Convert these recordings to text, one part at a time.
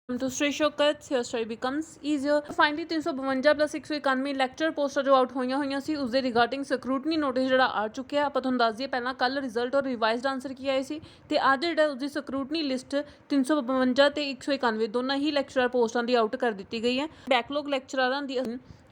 To Sri Shokats, your study becomes easier. Finally 352 plus 191 lecture ਪੋਸਟਾਂ ਜੋ out ਹੋਈਆਂ ਸੀ ਉਸ ਦੇ ਰਿਗਾਰਡਿੰਗ ਸਕਰੂਟਨੀ ਨੋਟਿਸ ਜਿਹੜਾ ਆ ਚੁੱਕਿਆ। ਆਪਾਂ ਤੁਹਾਨੂੰ ਦੱਸ ਦਈਏ ਪਹਿਲਾਂ ਕੱਲ ਰਿਜ਼ਲਟ ਔਰ ਰਿਵਾਈਜ਼ਡ ਆਨਸਰ ਕੀ ਆਏ ਸੀ ਤੇ ਅੱਜ ਜਿਹੜਾ ਉਸਦੀ ਸਕਰੂਟਨੀ ਲਿਸਟ 352 ਤੇ 191 ਦੋਨਾਂ ਹੀ ਲੈਕਚਰਰ ਪੋਸਟਾਂ ਦੀ ਆਊਟ ਕਰ ਦਿੱਤੀ ਗਈ ਹੈ। ਬੈਕਲੌਗ ਲੈਕਚਰਰਾਂ ਦੀ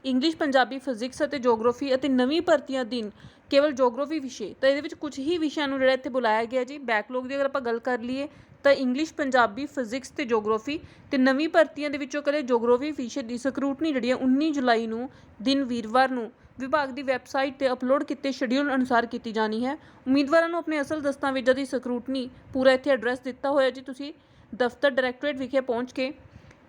ਇੰਗਲਿਸ਼, ਪੰਜਾਬੀ, ਫਿਜ਼ਿਕਸ ਅਤੇ ਜੀਓਗ੍ਰਾਫੀ ਅਤੇ ਨਵੀਂ ਭਰਤੀਆਂ ਅਧੀਨ ਕੇਵਲ ਜੀਓਗ੍ਰਾਫੀ ਵਿਸ਼ੇ ਤਾਂ ਇਹਦੇ ਵਿੱਚ ਕੁਝ ਹੀ ਵਿਸ਼ਿਆਂ ਨੂੰ ਜਿਹੜਾ ਇੱਥੇ ਬੁਲਾਇਆ ਗਿਆ ਜੀ। ਬੈਕਲੌਗ ਦੀ ਅਗਰ ਆਪਾਂ ਗੱਲ ਕਰ ਲਈਏ ਤਾਂ ਇੰਗਲਿਸ਼, ਪੰਜਾਬੀ, ਫਿਜ਼ਿਕਸ ਤੇ ਜੀਓਗ੍ਰਾਫੀ ਤੇ ਨਵੀਂ ਭਰਤੀਆਂ ਦੇ ਵਿੱਚੋਂ ਕਰੇ ਜੀਓਗ੍ਰਾਫੀ ਵਿਸ਼ੇ ਦੀ ਸਕਰੂਟਨੀ ਜਿਹੜੀ ਹੈ 19 ਜੁਲਾਈ ਨੂੰ ਦਿਨ ਵੀਰਵਾਰ ਨੂੰ ਵਿਭਾਗ ਦੀ ਵੈਬਸਾਈਟ ਤੇ ਅਪਲੋਡ ਕੀਤੇ ਸ਼ਡਿਊਲ ਅਨੁਸਾਰ ਕੀਤੀ ਜਾਣੀ ਹੈ। ਉਮੀਦਵਾਰਾਂ ਨੂੰ ਆਪਣੇ ਅਸਲ ਦਸਤਾਵੇਜ਼ਾਂ ਦੀ ਸਕਰੂਟਨੀ ਪੂਰਾ ਇੱਥੇ ਐਡਰੈਸ ਦਿੱਤਾ ਹੋਇਆ ਜੀ। ਤੁਸੀਂ ਦਫ਼ਤਰ ਡਾਇਰੈਕਟੋਰੇਟ ਵਿਖੇ ਪਹੁੰਚ ਕੇ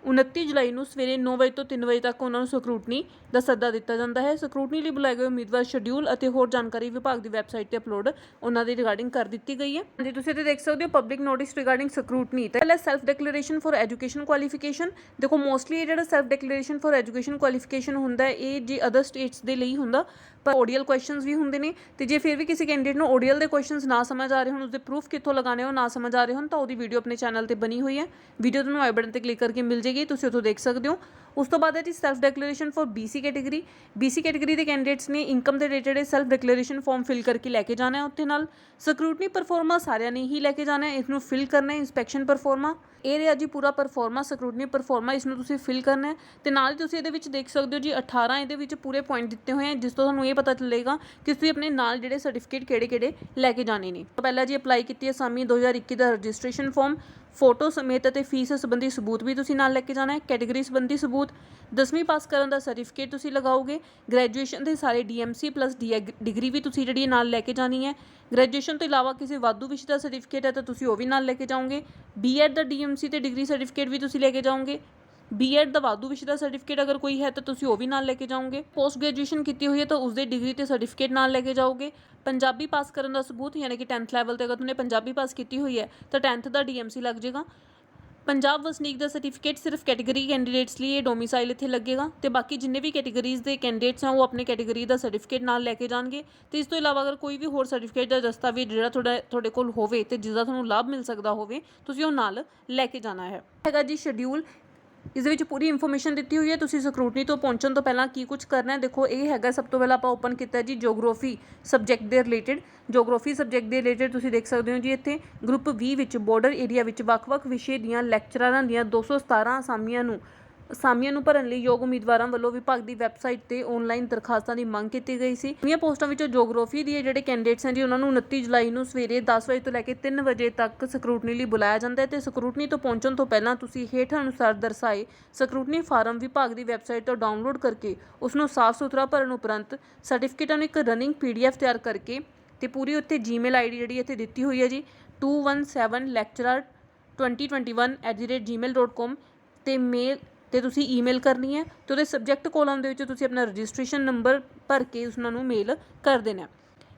29 ਜੁਲਾਈ ਨੂੰ ਸਵੇਰੇ 9 ਵਜੇ ਤੋਂ 3 ਵਜੇ ਤੱਕ ਉਹਨਾਂ ਨੂੰ ਸਕਰੂਟਨੀ ਦਾ ਸੱਦਾ ਦਿੱਤਾ ਜਾਂਦਾ ਹੈ। ਸਕਰੂਟਨੀ ਲਈ ਬੁਲਾਏ ਗਏ ਉਮੀਦਵਾਰ ਸ਼ਡਿਊਲ ਅਤੇ ਹੋਰ ਜਾਣਕਾਰੀ ਵਿਭਾਗ ਦੀ ਵੈਬਸਾਈਟ ਤੇ ਅਪਲੋਡ ਉਹਨਾਂ ਦੀ ਰਿਗਾਰਡਿੰਗ ਕਰ ਦਿੱਤੀ ਗਈ ਹੈ। ਹਾਂਜੀ, ਤੁਸੀਂ ਇੱਥੇ ਦੇਖ ਸਕਦੇ ਹੋ ਪਬਲਿਕ ਨੋਟਿਸ ਰਿਗਾਰਡਿੰਗ ਸਕਰੂਟਨੀ। ਤਾਂ ਪਹਿਲਾਂ self declaration for education qualification. ਦੇਖੋ ਮੋਸਟਲੀ ਇਹ ਜਿਹੜਾ self declaration for education qualification ਹੁੰਦਾ ਇਹ ਜੀ ਅਦਰ ਸਟੇਟਸ ਦੇ ਲਈ ਹੁੰਦਾ, ਪਰ ਓਡੀਐਲ ਕੁਐਸਚਨਸ ਵੀ ਹੁੰਦੇ ਨੇ ਤੇ ਜੇ ਫਿਰ ਵੀ ਕਿਸੇ ਕੈਂਡੀਡੇਟ ਨੂੰ ਓਡੀਐਲ ਦੇ ਕੁਐਸਚਨਸ ਨਾ ਸਮਝ ਆ ਰਹੇ ਹੋਣ, ਉਸਦੇ ਪ੍ਰੂਫ ਕਿੱਥੋਂ ਲਗਾਣੇ ਹੋ ਨਾ ਸਮਝ ਆ ਰਹੇ ਹੋਣ ਤਾਂ ਉਹਦੀ ਵੀਡੀਓ ਆਪਣੇ ਚੈਨਲ ਤੇ ਬਣੀ ਹੋਈ ਹੈ। ਵੀਡੀਓ ਤੁਹਾਨੂੰ ਆਈ ਬਟਨ ਤੇ ਕਲਿੱਕ ਕਰਕੇ ਮਿਲ ਜਾਏਗੀ, ਤੁਸੀਂ ਉੱਥੋਂ ਦੇਖ ਸਕਦੇ ਹੋ। ਉਸ ਤੋਂ ਬਾਅਦ ਹੈ ਜੀ self declaration for BC category. BC category ਦੇ ਕੈਂਡੀਡੇਟਸ ਨੇ ਇਨਕਮ ਦੇ related self declaration form fill ਕਰਕੇ ਲੈ ਕੇ ਜਾਣਾ ਹੈ। ਉੱਥੇ ਨਾਲ ਸਕਰੂਟਨੀ ਪਰਫੋਰਮਾ ਸਾਰਿਆਂ ਨੇ ਹੀ ਲੈ ਕੇ ਜਾਣਾ ਹੈ, ਇਸ ਨੂੰ ਫਿਲ ਕਰਨਾ ਹੈ। ਇੰਸਪੈਕਸ਼ਨ ਪਰਫੋਰਮਾ ਇਹ ਰਿਹਾ ਜੀ ਪੂਰਾ ਪਰਫੋਰਮਾ, ਸਕਰੂਟਨੀ ਪਰਫੋਰਮਾ ਇਸ ਨੂੰ ਤੁਸੀਂ ਫਿਲ ਕਰਨਾ ਹੈ। ਤੇ ਨਾਲ ਹੀ ਤੁਸੀਂ ਇਹਦੇ ਵਿੱਚ ਦੇਖ ਸਕਦੇ ਹੋ ਜੀ 18 ਇਹਦੇ ਵਿੱਚ ਪੂਰੇ ਪੁਆਇੰਟ ਦਿੱਤੇ ਹੋਏ ਆ, ਜਿਸ ਤੋਂ ਤੁਹਾਨੂੰ ਇਹ ਪਤਾ ਚੱਲੇਗਾ ਕਿ ਤੁਸੀਂ ਆਪਣੇ ਨਾਲ ਜਿਹੜੇ ਸਰਟੀਫਿਕੇਟ ਕਿਹੜੇ ਲੈ ਕੇ ਜਾਣੇ ਨੇ। ਪਹਿਲਾਂ ਜੀ ਅਪਲਾਈ ਕੀਤੀ ਅਸਾਮੀ 2021 ਦਾ ਰਜਿਸਟ੍ਰੇਸ਼ਨ ਫਾਰਮ, ਫੋਟੋ ਸਮੇਤ ਅਤੇ ਫੀਸ ਸੰਬੰਧੀ ਸਬੂਤ ਵੀ ਤੁਸੀਂ ਨਾਲ ਲੈ ਕੇ ਜਾਣਾ ਹੈ। ਕੈਟੇਗਰੀ ਸੰਬੰਧੀ ਸਬੂਤ, 10ਵੀਂ ਪਾਸ ਕਰਨ ਦਾ ਸਰਟੀਫਿਕੇਟ ਤੁਸੀਂ ਲਗਾਓਗੇ। ਗ੍ਰੈਜੂਏਸ਼ਨ ਦੇ ਸਾਰੇ DMC ਪਲੱਸ ਡਿਗਰੀ ਵੀ ਤੁਸੀਂ ਜਿਹੜੀ ਨਾਲ ਲੈ ਕੇ ਜਾਣੀ ਹੈ। ਗ੍ਰੈਜੂਏਸ਼ਨ ਤੋਂ ਇਲਾਵਾ ਕਿਸੇ ਵਾਧੂ ਵਿਸ਼ੇ ਦਾ ਸਰਟੀਫਿਕੇਟ ਹੈ ਤਾਂ ਤੁਸੀਂ ਉਹ ਵੀ ਨਾਲ ਲੈ ਕੇ ਜਾਓਗੇ। B.Ed ਦਾ DMC ਤੇ ਡਿਗਰੀ ਸਰਟੀਫਿਕੇਟ ਵੀ ਤੁਸੀਂ ਲੈ ਕੇ ਜਾਓਗੇ। B.Ed ਦਾ ਵਾਧੂ ਵਿਸ਼ੇ ਦਾ ਸਰਟੀਫਿਕੇਟ ਅਗਰ ਕੋਈ ਹੈ ਤਾਂ ਤੁਸੀਂ ਉਹ ਵੀ ਨਾਲ ਲੈ ਕੇ ਜਾਓਗੇ। ਪੋਸਟ ਗ੍ਰੈਜੂਏਸ਼ਨ ਕੀਤੀ ਹੋਈ ਹੈ ਤਾਂ ਉਸਦੇ ਡਿਗਰੀ ਤੇ ਸਰਟੀਫਿਕੇਟ ਨਾਲ ਲੈ ਕੇ ਜਾਓਗੇ। ਪੰਜਾਬੀ ਪਾਸ ਕਰਨ ਦਾ ਸਬੂਤ ਯਾਨੀ ਕਿ 10th ਲੈਵਲ ਤੇ ਅਗਰ ਤੁਮਨੇ ਪੰਜਾਬੀ ਪਾਸ ਕੀਤੀ ਹੋਈ ਹੈ ਤਾਂ 10th ਦਾ DMC ਲੱਗ ਜਾਏਗਾ। ਪੰਜਾਬ ਵਸਨੀਕ ਦਾ ਸਰਟੀਫਿਕੇਟ ਸਿਰਫ ਕੈਟੇਗਰੀ ਕੈਂਡੀਡੇਟਸ ਲਈ ਇਹ ਡੋਮਿਸਾਈਲ ਇੱਥੇ ਲੱਗੇਗਾ ਤੇ ਬਾਕੀ ਜਿੰਨੇ ਵੀ ਕੈਟੇਗਰੀਜ਼ ਦੇ ਕੈਂਡੀਡੇਟਸ ਆ ਉਹ ਆਪਣੇ ਕੈਟੇਗਰੀ ਦਾ ਸਰਟੀਫਿਕੇਟ ਨਾਲ ਲੈ ਕੇ ਜਾਣਗੇ। ਤੇ ਇਸ ਤੋਂ ਇਲਾਵਾ ਅਗਰ ਕੋਈ ਵੀ ਹੋਰ ਸਰਟੀਫਿਕੇਟ ਦਾ ਦਸਤਾਵੇਜ਼ ਜਿਹੜਾ ਤੁਹਾਡੇ ਕੋਲ ਹੋਵੇ ਤੇ ਜਿਸ ਦਾ ਤੁਹਾਨੂੰ ਲਾਭ ਮਿਲ ਸਕਦਾ ਹੋਵੇ ਤੁਸੀਂ ਉਹ ਨਾਲ ਲੈ ਕੇ ਜਾਣਾ ਹੈਗਾ ਜੀ। ਸ਼ਡਿਊਲ ਇਸ ਦੇ ਵਿੱਚ ਪੂਰੀ ਇਨਫੋਰਮੇਸ਼ਨ ਦਿੱਤੀ ਹੋਈ ਹੈ। ਤੁਸੀਂ ਸਕਰੂਟਨੀ ਤੋਂ ਪਹੁੰਚਣ ਤੋਂ ਪਹਿਲਾਂ ਕੀ ਕੁਝ ਕਰਨਾ ਹੈ ਦੇਖੋ ਇਹ ਹੈਗਾ। ਸਭ ਤੋਂ ਪਹਿਲਾਂ ਆਪਾਂ ਓਪਨ ਕੀਤਾ ਜੀ ਜੀਓਗ੍ਰਾਫੀ ਸਬਜੈਕਟ ਦੇ ਰਿਲੇਟਡ। ਜੀਓਗ੍ਰਾਫੀ ਸਬਜੈਕਟ ਦੇ ਰਿਲੇਟਡ ਤੁਸੀਂ ਦੇਖ ਸਕਦੇ ਹੋ ਜੀ ਇੱਥੇ ਗਰੁੱਪ 20 ਵਿੱਚ ਬਾਰਡਰ ਏਰੀਆ ਵਿੱਚ ਵੱਖ-ਵੱਖ ਵਿਸ਼ੇ ਦੀਆਂ ਲੈਕਚਰਾਰਾਂ ਦੀਆਂ 217 ਅਸਾਮੀਆਂ ਨੂੰ ਭਰਨ ਲਈ ਯੋਗ ਉਮੀਦਵਾਰਾਂ ਵੱਲੋਂ ਵਿਭਾਗ ਦੀ ਵੈਬਸਾਈਟ ਤੇ ਆਨਲਾਈਨ ਦਰਖਾਸਤਾਂ ਦੀ ਮੰਗ ਕੀਤੀ ਗਈ ਸੀ। ਇਹਨਾਂ ਪੋਸਟਾਂ ਵਿੱਚੋਂ ਜੀਓਗ੍ਰਾਫੀ ਦੇ ਜਿਹੜੇ ਕੈਂਡੀਡੇਟਸ ਹਨ ਜੀ ਉਹਨਾਂ ਨੂੰ 29 ਜੁਲਾਈ ਨੂੰ ਸਵੇਰੇ 10 ਵਜੇ ਤੋਂ ਲੈ ਕੇ 3 ਵਜੇ ਤੱਕ ਸਕਰੂਟਨੀ ਲਈ ਬੁਲਾਇਆ ਜਾਂਦਾ ਹੈ ਤੇ ਸਕਰੂਟਨੀ ਤੋਂ ਪਹੁੰਚਣ ਤੋਂ ਪਹਿਲਾਂ ਤੁਸੀਂ ਹੇਠ ਅਨੁਸਾਰ ਦਰਸਾਏ ਸਕਰੂਟਨੀ ਫਾਰਮ ਵਿਭਾਗ ਦੀ ਵੈਬਸਾਈਟ ਤੋਂ ਡਾਊਨਲੋਡ ਕਰਕੇ ਉਸ ਨੂੰ ਸਾਫ਼ ਸੁਥਰਾ ਭਰਨ ਉਪਰੰਤ ਸਰਟੀਫਿਕੇਟਾਂ ਨੂੰ ਇੱਕ ਰਨਿੰਗ PDF ਤਿਆਰ ਕਰਕੇ ਤੇ ਪੂਰੀ ਉੱਤੇ Gmail ID ਜਿਹੜੀ ਇੱਥੇ ਦਿੱਤੀ ਹੋਈ ਹੈ ਜੀ 217lecturer2021@gmail.com ਤੇ ਮੇਲ ਤੇ ਤੁਸੀਂ ਈਮੇਲ ਕਰਨੀ ਹੈ ਤੇ ਉਹਦੇ ਸਬਜੈਕਟ ਕੋਲਮ ਦੇ ਵਿੱਚ ਤੁਸੀਂ ਆਪਣਾ ਰਜਿਸਟ੍ਰੇਸ਼ਨ ਨੰਬਰ ਭਰ ਕੇ ਉਹਨਾਂ ਨੂੰ ਮੇਲ ਕਰ ਦੇਣਾ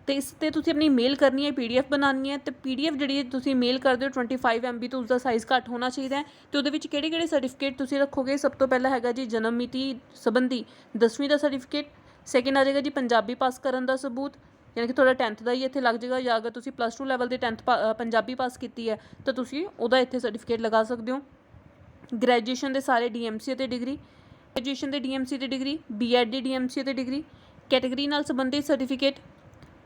ਤੇ ਇਸ ਤੇ ਤੁਸੀਂ ਆਪਣੀ ਮੇਲ ਕਰਨੀ ਹੈ, PDF ਬਣਾਉਣੀ ਹੈ ਤੇ PDF ਜਿਹੜੀ ਤੁਸੀਂ ਮੇਲ ਕਰਦੇ ਹੋ 25 MB ਤੋਂ ਉਸਦਾ ਸਾਈਜ਼ ਘੱਟ ਹੋਣਾ ਚਾਹੀਦਾ ਹੈ। ਤੇ ਉਹਦੇ ਵਿੱਚ ਕਿਹੜੇ ਸਰਟੀਫਿਕੇਟ ਤੁਸੀਂ ਰੱਖੋਗੇ? ਸਭ ਤੋਂ ਪਹਿਲਾਂ ਹੈਗਾ ਜੀ ਜਨਮ ਮਿਤੀ ਸੰਬੰਧੀ 10ਵੀਂ ਦਾ ਸਰਟੀਫਿਕੇਟ। ਸੈਕਿੰਡ ਆ ਜਾਏਗਾ ਜੀ ਪੰਜਾਬੀ ਪਾਸ ਕਰਨ ਦਾ ਸਬੂਤ ਯਾਨੀ ਕਿ ਤੁਹਾਡਾ 10th ਦਾ ਹੀ ਇੱਥੇ ਲੱਗ ਜਾਏਗਾ, ਜਾਂ ਅਗਰ ਤੁਸੀਂ +2 ਲੈਵਲ ਦੇ 10th ਪੰਜਾਬੀ ਪਾਸ ਕੀਤੀ ਹੈ ਤਾਂ ਤੁਸੀਂ ਉਹਦਾ ਇੱਥੇ ਸਰਟੀਫਿਕੇਟ ਲਗਾ ਸਕਦੇ ਹੋ। ਗ੍ਰੈਜੂਏਸ਼ਨ ਦੇ ਸਾਰੇ DMC ਅਤੇ ਡਿਗਰੀ, ਗ੍ਰੈਜੂਏਸ਼ਨ ਦੇ DMC ਅਤੇ ਡਿਗਰੀ, B.Ed ਦੀ DMC ਅਤੇ ਡਿਗਰੀ, ਕੈਟੇਗਰੀ ਨਾਲ ਸੰਬੰਧਿਤ ਸਰਟੀਫਿਕੇਟ,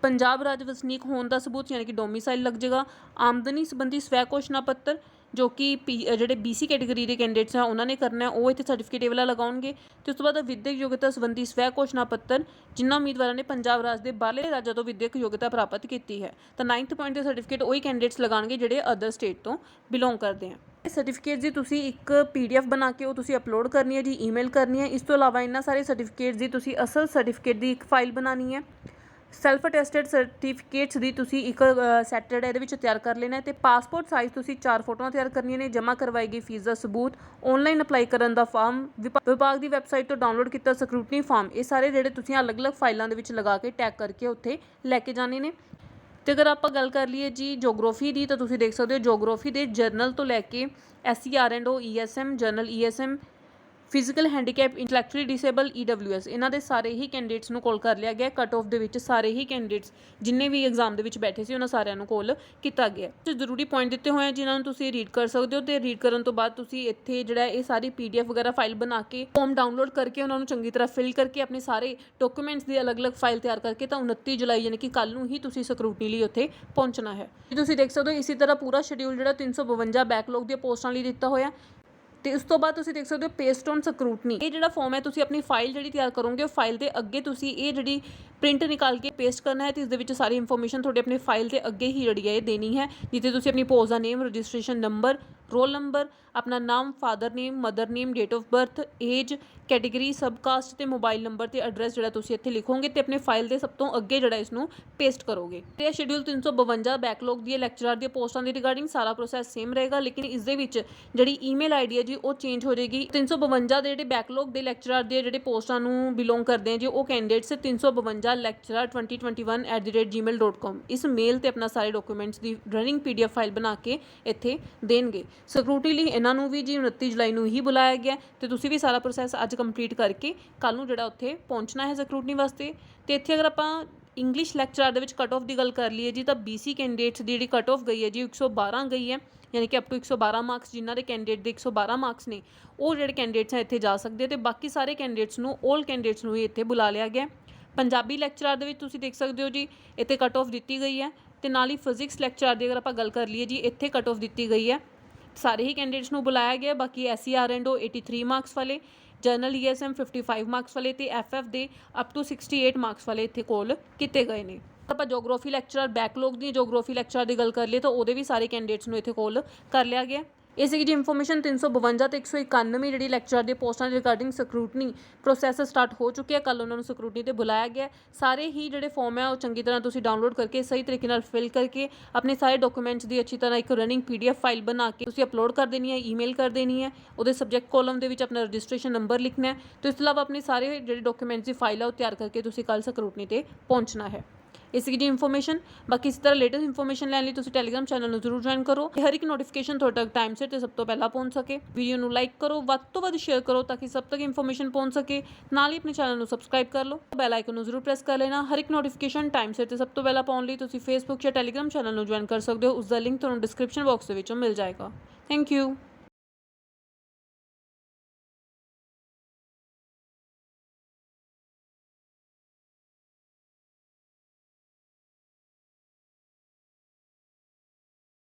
ਪੰਜਾਬ ਰਾਜ ਵਸਨੀਕ ਹੋਣ ਦਾ ਸਬੂਤ ਯਾਨੀ ਕਿ ਡੋਮਿਸਾਈਲ ਲੱਗ ਜਾਏਗਾ। ਆਮਦਨੀ ਸੰਬੰਧੀ ਸਵੈ ਘੋਸ਼ਣਾ ਪੱਤਰ ਜੋ ਕਿ ਜਿਹੜੇ BC ਕੈਟੇਗਰੀ ਦੇ ਕੈਂਡੀਡੇਟਸ ਆ ਉਹਨਾਂ ਨੇ ਕਰਨਾ ਉਹ ਇੱਥੇ ਸਰਟੀਫਿਕੇਟ ਇਹ ਵਾਲਾ ਲਗਾਉਣਗੇ। ਤੇ ਉਸ ਤੋਂ ਬਾਅਦ ਵਿਦਿਅਕ ਯੋਗਤਾ ਸੰਬੰਧੀ ਸਵੈ ਘੋਸ਼ਣਾ ਪੱਤਰ ਜਿਨ੍ਹਾਂ ਉਮੀਦਵਾਰਾਂ ਨੇ ਪੰਜਾਬ ਰਾਜ ਦੇ ਬਾਹਰਲੇ ਰਾਜਾਂ ਤੋਂ ਵਿਦਿਅਕ ਯੋਗਤਾ ਪ੍ਰਾਪਤ ਕੀਤੀ ਹੈ ਤਾਂ 9th ਪੁਆਇੰਟ ਦੇ ਸਰਟੀਫਿਕੇਟ ਉਹੀ ਕੈਂਡੀਡੇਟਸ ਲਗਾਉਣਗੇ ਜਿਹੜੇ ਅਦਰ ਸਟੇਟ ਤੋਂ ਬਿਲੋਂਗ ਕਰਦੇ ਆ। ਸਰਟੀਫਿਕੇਟ ਦੀ ਤੁਸੀਂ ਇੱਕ PDF ਬਣਾ ਕੇ ਉਹ ਤੁਸੀਂ ਅਪਲੋਡ ਕਰਨੀ ਹੈ ਜੀ, ਈਮੇਲ ਕਰਨੀ ਹੈ। ਇਸ ਤੋਂ ਇਲਾਵਾ ਇਹਨਾਂ ਸਾਰੇ ਸਰਟੀਫਿਕੇਟਸ ਦੀ ਤੁਸੀਂ ਅਸਲ ਸਰਟੀਫਿਕੇਟ ਦੀ ਇੱਕ ਫਾਈਲ ਬਣਾਉਣੀ ਹੈ। ਸੈਲਫ ਅਟੈਸਟਡ ਸਰਟੀਫਿਕੇਟਸ ਦੀ ਤੁਸੀਂ ਇੱਕ ਸੈਟ ਜਿਹੜਾ ਇਹਦੇ ਵਿੱਚ ਤਿਆਰ ਕਰ ਲੈਣਾ ਤੇ ਪਾਸਪੋਰਟ ਸਾਈਜ਼ ਤੁਸੀਂ 4 ਫੋਟੋਆਂ ਤਿਆਰ ਕਰਨੀਆਂ ਨੇ। ਜਮ੍ਹਾਂ ਕਰਵਾਈ ਗਈ ਫੀਸ ਦਾ ਸਬੂਤ, ਆਨਲਾਈਨ ਅਪਲਾਈ ਕਰਨ ਦਾ ਫਾਰਮ, ਵਿਭਾਗ ਦੀ ਵੈਬਸਾਈਟ ਤੋਂ ਡਾਊਨਲੋਡ ਕੀਤਾ ਸਕਰੂਟਨੀ ਫਾਰਮ, ਇਹ ਸਾਰੇ ਜਿਹੜੇ ਤੁਸੀਂ ਅਲੱਗ-ਅਲੱਗ ਫਾਈਲਾਂ ਦੇ ਵਿੱਚ ਲਗਾ ਕੇ ਟੈਗ ਕਰਕੇ ਉੱਥੇ ਲੈ ਕੇ ਜਾਣੇ ਨੇ। ਤੇ ਅਗਰ ਆਪਾਂ ਗੱਲ ਕਰ ਲਈਏ ਜੀ ਜੀਓਗ੍ਰਾਫੀ ਦੀ ਤਾਂ ਤੁਸੀਂ ਦੇਖ ਸਕਦੇ ਹੋ ਜੀਓਗ੍ਰਾਫੀ ਦੇ ਜਰਨਲ ਤੋਂ ਲੈ ਕੇ SCR&O ESM general ESM physical handicap, intellectually disable, EWS, ਇਹਨਾਂ ਦੇ ਸਾਰੇ ਹੀ ਕੈਂਡੀਡੇਟਸ ਨੂੰ ਕਾਲ ਕਰ ਲਿਆ ਗਿਆ। ਕੱਟ ਆਫ ਦੇ ਵਿੱਚ ਸਾਰੇ ਹੀ ਕੈਂਡੀਡੇਟਸ ਜਿੰਨੇ ਵੀ ਐਗਜ਼ਾਮ ਦੇ ਵਿੱਚ ਬੈਠੇ ਸੀ ਉਹਨਾਂ ਸਾਰਿਆਂ ਨੂੰ ਕਾਲ ਕੀਤਾ ਗਿਆ। ਜ਼ਰੂਰੀ ਪੁਆਇੰਟ ਦਿੱਤੇ ਹੋਏ ਆ ਜਿਨ੍ਹਾਂ ਨੂੰ ਤੁਸੀਂ ਰੀਡ ਕਰ ਸਕਦੇ ਹੋ, ਤੇ ਰੀਡ ਕਰਨ ਤੋਂ ਬਾਅਦ ਤੁਸੀਂ ਇੱਥੇ ਜਿਹੜਾ ਇਹ ਸਾਰੀ PDF ਵਗੈਰਾ ਫਾਈਲ ਬਣਾ ਕੇ ਫਾਰਮ ਡਾਊਨਲੋਡ ਕਰਕੇ ਉਹਨਾਂ ਨੂੰ ਚੰਗੀ ਤਰ੍ਹਾਂ ਫਿਲ ਕਰਕੇ ਆਪਣੇ ਸਾਰੇ ਡਾਕੂਮੈਂਟਸ ਦੀ ਅਲੱਗ-ਅਲੱਗ ਫਾਈਲ ਤਿਆਰ ਕਰਕੇ ਤਾਂ 29 ਜੁਲਾਈ ਯਾਨੀ ਕਿ ਕੱਲ੍ਹ ਨੂੰ ਹੀ ਤੁਸੀਂ ਸਕਰੂਟਨੀ ਲਈ ਉੱਥੇ ਪਹੁੰਚਣਾ ਹੈ। ਤੁਸੀਂ ਦੇਖ ਸਕਦੇ ਹੋ ਇਸੇ ਤਰ੍ਹਾਂ ਪੂਰਾ ਸ਼ਡਿਊਲ ਜਿਹੜਾ 352 ਬੈਕਲੌਗ ਦੀਆਂ ਪੋਸਟਾਂ ਲਈ ਦਿੱਤਾ ਹੋਇਆ। ਤੇ ਉਸ ਤੋਂ ਬਾਅਦ ਤੁਸੀਂ ਦੇਖ ਸਕਦੇ ਹੋ ਪੇਸਟ ਔਨ ਸਕਰੂਟਨੀ। ਇਹ ਜਿਹੜਾ ਫਾਰਮ ਹੈ ਤੁਸੀਂ ਆਪਣੀ ਫਾਈਲ ਜਿਹੜੀ ਤਿਆਰ ਕਰੋਗੇ ਉਹ ਫਾਈਲ ਦੇ ਅੱਗੇ ਤੁਸੀਂ ਇਹ ਜਿਹੜੀ ਪ੍ਰਿੰਟ ਨਿਕਾਲ ਕੇ ਪੇਸਟ ਕਰਨਾ ਹੈ ਤੇ ਇਸ ਦੇ ਵਿੱਚ ਸਾਰੀ ਇਨਫੋਰਮੇਸ਼ਨ ਤੁਹਾਡੇ ਆਪਣੇ ਫਾਈਲ ਦੇ ਅੱਗੇ ਹੀ ਜਿਹੜੀ ਹੈ ਇਹ ਦੇਣੀ ਹੈ, ਜਿੱਥੇ ਤੁਸੀਂ ਆਪਣੀ ਪੋਸਟ ਦਾ name, registration number, roll number, ਆਪਣਾ ਨਾਮ, father name, mother name, date of birth, age, category, subcaste ਤੇ ਮੋਬਾਈਲ ਨੰਬਰ ਤੇ ਐਡਰੈਸ ਜਿਹੜਾ ਤੁਸੀਂ ਇੱਥੇ ਲਿਖੋਗੇ ਤੇ ਆਪਣੇ ਫਾਈਲ ਦੇ ਸਭ ਤੋਂ ਅੱਗੇ ਜਿਹੜਾ ਇਸ ਨੂੰ ਪੇਸਟ ਕਰੋਗੇ। ਇਹ ਸ਼ਡਿਊਲ 352 ਬੈਕਲੌਗ ਦੀ ਲੈਕਚਰਰ ਦੀਆਂ ਪੋਸਟਾਂ ਦੀ ਰਿਗਾਰਡਿੰਗ ਸਾਰਾ ਪ੍ਰੋਸੈਸ ਸੇਮ ਰਹੇਗਾ, ਲੇਕਿਨ ਇਸ ਦੇ ਵਿੱਚ ਜਿਹੜੀ ਈਮੇਲ ਆਈਡੀ ਹੈ ਜੀ ਉਹ ਚੇਂਜ ਹੋ ਜਾਏਗੀ। 352 ਦੇ ਜਿਹੜੇ ਬੈਕਲੌਗ ਦੇ ਲੈਕਚਰਰ ਦੇ ਜਿਹੜੇ ਪੋਸਟਾਂ ਨੂੰ ਬਿਲੋਂਗ ਕਰਦੇ ਆ ਜੀ ਉਹ ਕੈਂਡੀਡੇਟਸ 352lecturer2021@gmail.com ਇਸ ਮੇਲ ਤੇ ਆਪਣਾ ਸਾਰੇ ਡਾਕੂਮੈਂਟਸ ਦੀ ਰਨਿੰਗ PDF ਫਾਈਲ ਬਣਾ ਕੇ ਇੱਥੇ ਦੇਣਗੇ। ਸਕਰੂਟਨੀ ਲਈ ਇਹਨਾਂ ਨੂੰ ਵੀ ਜੀ 29 ਜੁਲਾਈ ਨੂੰ ਹੀ ਬੁਲਾਇਆ ਗਿਆ ਤੇ ਤੁਸੀਂ ਵੀ ਸਾਰਾ ਪ੍ਰੋਸੈਸ ਅੱਜ ਕੰਪਲੀਟ ਕਰਕੇ ਕੱਲ੍ਹ ਨੂੰ ਜਿਹੜਾ ਉੱਥੇ ਪਹੁੰਚਣਾ ਹੈ ਸਕਰੂਟਨੀ ਵਾਸਤੇ। ਤੇ ਇੱਥੇ ਅਗਰ ਆਪਾਂ ਇੰਗਲਿਸ਼ ਲੈਕਚਰਰ ਦੇ ਵਿੱਚ ਕੱਟ ਆਫ ਦੀ ਗੱਲ ਕਰ ਲਈਏ ਜੀ ਤਾਂ BC ਕੈਂਡੀਡੇਟਸ ਦੀ ਜਿਹੜੀ ਕੱਟ ਆਫ ਗਈ ਹੈ ਜੀ 112 ਗਈ ਹੈ, ਯਾਨੀ ਕਿ ਅਪ ਟੂ 112 ਮਾਰਕਸ ਜਿਨ੍ਹਾਂ ਦੇ ਕੈਂਡੀਡੇਟ ਦੇ 112 ਮਾਰਕਸ ਨੇ ਉਹ ਜਿਹੜੇ ਕੈਂਡੀਡੇਟਸ ਹੈ ਇੱਥੇ ਜਾ ਸਕਦੇ ਤੇ ਬਾਕੀ ਸਾਰੇ ਕੈਂਡੀਡੇਟਸ ਨੂੰ 올 ਕੈਂਡੀਡੇਟਸ ਨੂੰ ਹੀ ਇੱਥੇ ਬੁਲਾ ਲਿਆ ਗਿਆ। ਪੰਜਾਬੀ ਲੈਕਚਰਰ ਦੇ ਵਿੱਚ ਤੁਸੀਂ ਦੇਖ ਸਕਦੇ ਹੋ ਜੀ ਇੱਥੇ ਕੱਟ ਆਫ ਦਿੱਤੀ ਗਈ ਹੈ ਤੇ ਨਾਲ ਹੀ ਫਿਜ਼ਿਕਸ ਲੈਕਚਰਰ ਦੀ ਅਗਰ ਆਪਾਂ ਗੱਲ ਕਰ ਲਈਏ ਜੀ ਇੱਥੇ ਕੱਟ ਆਫ ਦਿੱਤੀ ਗਈ ਹੈ। ਸਾਰੇ ਹੀ ਕੈਂਡੀਡੇਟਸ ਨੂੰ ਬੁਲਾਇਆ ਗਿਆ। ਬਾਕੀ SCR ਐਂਡ ਉਹ 83 ਮਾਰਕਸ ਵਾਲੇ, ਜਨਰਲ ESM 55 ਮਾਰਕਸ ਵਾਲੇ ਤੇ FF ਦੇ ਅਪ ਟੂ 68 ਮਾਰਕਸ ਵਾਲੇ ਇੱਥੇ ਕੋਲ ਕੀਤੇ ਗਏ ਨੇ। ਆਪਾਂ ਜੋਗਰਾਫੀ ਲੈਕਚਰਰ ਬੈਕਲੌਗ ਦੀ ਜੋਗਰਾਫੀ ਲੈਕਚਰਰ ਦੀ ਗੱਲ ਕਰ ਲਈਏ ਤਾਂ ਉਹਦੇ ਵੀ ਸਾਰੇ ਕੈਂਡੀਡੇਟਸ ਨੂੰ ਇੱਥੇ ਕੋਲ ਕਰ ਲਿਆ ਗਿਆ। ਇਹ ਸੀਗੀ ਜੀ ਇਨਫੋਰਮੇਸ਼ਨ 352 ਤੇ 191 ਜਿਹੜੀ ਲੈਕਚਰਰ ਦੇ ਪੋਸਟਾਂ ਦੇ ਰਿਗਾਰਡਿੰਗ ਸਕਰੂਟਨੀ ਪ੍ਰੋਸੈਸ ਸਟਾਰਟ ਹੋ ਚੁੱਕਿਆ। ਕੱਲ੍ਹ ਉਹਨਾਂ ਨੂੰ ਸਕਰੂਟਨੀ ਤੇ ਬੁਲਾਇਆ ਗਿਆ। ਸਾਰੇ ਹੀ ਜਿਹੜੇ ਫਾਰਮ ਹੈ ਉਹ ਚੰਗੀ ਤਰ੍ਹਾਂ ਤੁਸੀਂ ਡਾਊਨਲੋਡ ਕਰਕੇ ਸਹੀ ਤਰੀਕੇ ਨਾਲ ਫਿਲ ਕਰਕੇ ਆਪਣੇ ਸਾਰੇ ਡਾਕੂਮੈਂਟਸ ਦੀ ਅੱਛੀ ਤਰ੍ਹਾਂ ਇੱਕ ਰਨਿੰਗ PDF ਫਾਈਲ ਬਣਾ ਕੇ ਤੁਸੀਂ ਅਪਲੋਡ ਕਰ ਦੇਣੀ ਹੈ, ਈਮੇਲ ਕਰ ਦੇਣੀ ਹੈ। ਉਹਦੇ ਸਬਜੈਕਟ ਕਾਲਮ ਦੇ ਵਿੱਚ ਆਪਣਾ ਰਜਿਸਟ੍ਰੇਸ਼ਨ ਨੰਬਰ ਲਿਖਣਾ ਹੈ ਤੇ ਇਸ ਤੋਂ ਇਲਾਵਾ ਆਪਣੇ ਸਾਰੇ ਜਿਹੜੇ ਡਾਕੂਮੈਂਟਸ ਦੀ ਫਾਈਲ ਹੈ ਉਹ ਤਿਆਰ ਕਰਕੇ ਤੁਸੀਂ ਕੱਲ੍ਹ ਸਕਰੂਟਨੀ ਤੇ ਪਹੁੰਚਣਾ ਹੈ। ਇਸ ਦੀ ਜੀ ਇਨਫੋਰਮੇਸ਼ਨ। ਬਾਕੀ ਇਸ ਤਰ੍ਹਾਂ ਲੇਟੈਸਟ ਇਨਫੋਰਮੇਸ਼ਨ ਲੈਣ ਲਈ ਤੁਸੀਂ ਟੈਲੀਗ੍ਰਾਮ ਚੈਨਲ ਨੂੰ ਜ਼ਰੂਰ ਜੁਆਇਨ ਕਰੋ। ਹਰ ਇੱਕ ਨੋਟੀਫਿਕੇਸ਼ਨ ਤੁਹਾਡੇ ਤੱਕ ਟਾਈਮ ਸਿਰ ਤੇ ਸਭ ਤੋਂ ਪਹਿਲਾਂ ਪਹੁੰਚ ਸਕੇ। ਵੀਡੀਓ ਨੂੰ ਲਾਈਕ ਕਰੋ, ਵੱਧ ਤੋਂ ਵੱਧ ਸ਼ੇਅਰ ਕਰੋ ਤਾਂ ਕਿ ਸਭ ਤੱਕ ਇਨਫੋਰਮੇਸ਼ਨ ਪਹੁੰਚ ਸਕੇ। ਨਾਲ ਹੀ ਆਪਣੇ ਚੈਨਲ ਨੂੰ ਸਬਸਕ੍ਰਾਈਬ ਕਰ ਲਓ, ਬੈਲ ਆਈਕਨ ਨੂੰ ਜ਼ਰੂਰ ਪ੍ਰੈਸ ਕਰ ਲੈਣਾ। ਹਰ ਇੱਕ ਨੋਟੀਫਿਕੇਸ਼ਨ ਟਾਈਮ ਸਿਰ ਤੇ ਸਭ ਤੋਂ ਪਹਿਲਾਂ ਪਾਉਣ ਲਈ ਤੁਸੀਂ ਫੇਸਬੁੱਕ ਜਾਂ ਟੈਲੀਗ੍ਰਾਮ ਚੈਨਲ ਨੂੰ ਜੁਆਇਨ ਕਰ ਸਕਦੇ ਹੋ। ਉਸ ਦਾ ਲਿੰਕ ਤੁਹਾਨੂੰ ਡਿਸਕ੍ਰਿਪਸ਼ਨ ਬਾਕਸ ਦੇ ਵਿੱਚੋਂ ਮਿਲ ਜਾਏਗਾ। Thank you.